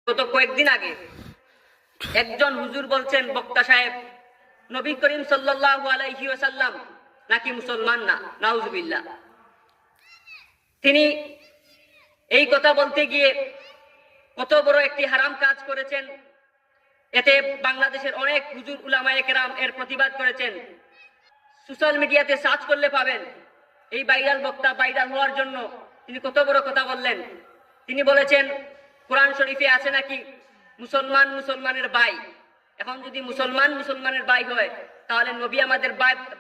গত কয়েকদিন আগে একজন হুজুর বলছেন, বক্তা সাহেব, নবী করিম সাল্লাল্লাহু আলাইহি ওয়াসাল্লাম নাকি মুসলমান না, নাউজুবিল্লাহ। তিনি এই কথা বলতে গিয়ে কত বড় একটি হারাম কাজ করেছেন। এতে বাংলাদেশের অনেক হুজুর উলামায়ে কেরাম এর প্রতিবাদ করেছেন। সোশ্যাল মিডিয়াতে সার্চ করলে পাবেন এই ভাইরাল বক্তা ভাইরাল হওয়ার জন্য তিনি কত বড় কথা বললেন। তিনি বলেছেন, কোরআন শরীফে আছে নাকি মুসলমান মুসলমানের ভাই। এখন যদি মুসলমান মুসলমানের ভাই হয় তাহলে নবী আমাদের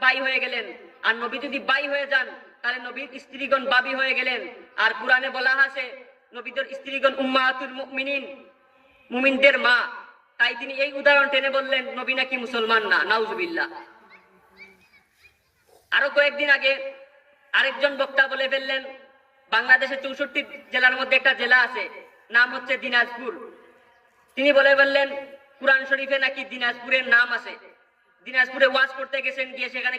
ভাই হয়ে গেলেন, আর নবী যদি ভাই হয়ে যান তাহলে নবীর স্ত্রীগণ বাবি হয়ে গেলেন। আর কোরআনে বলা আছে নবীদের স্ত্রীগণ উম্মাহাতুল মুমিনিন, মুমিনদের মা। তাই তিনি এই উদাহরণ টেনে বললেন নবী নাকি মুসলমান না, নাউজুবিল্লাহ। আরো কয়েকদিন আগে আরেকজন বক্তা বলে ফেললেন, বাংলাদেশের 64 জেলার মধ্যে একটা জেলা আছে, নাম হচ্ছে দিনাজপুর। তিনি বলে বললেন কোরআন শরীফে নাকি দিনাজপুরের নাম আছে। দিনাজপুরে ওয়াজ করতে গেছেন, গিয়ে সেখানে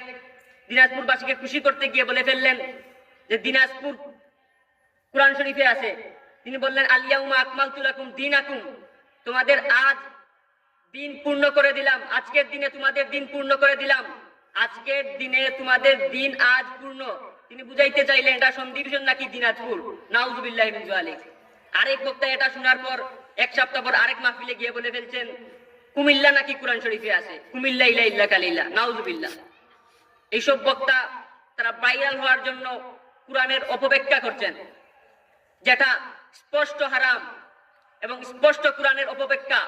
দিনাজপুরবাসীকে খুশি করতে গিয়ে বলে ফেললেন যে দিনাজপুর কোরআন শরীফে আছে। তিনি বললেন আলিয়াউমা আকমালতু লাকুম দীনাকুম, তোমাদের আজ দিন পূর্ণ করে দিলাম, আজকের দিনে তোমাদের দিন পূর্ণ করে দিলাম, আজকের দিনে তোমাদের দিন আজ পূর্ণ। তিনি বুঝাইতে চাইলেন এটা সন্দ্বীপ নাকি দিনাজপুর, নাউজুবিল্লাহি মিন যালিক। আরেক বক্তা এটা শোনার পর এক সপ্তাহ পর আরেক মাহফিলে গিয়ে বলে ফেলছেন কুমিল্লা নাকি কোরআন শরীফে আছে, কুমিল্লা ইলা ইল্লা কালিল্লা, নাউজুবিল্লাহ। এইসব বক্তা তারা ভাইরাল হওয়ার জন্য কোরআনের অপব্যাখ্যা করছেন, যেটা স্পষ্ট হারাম এবং স্পষ্ট কোরআনের অপব্যাখ্যা।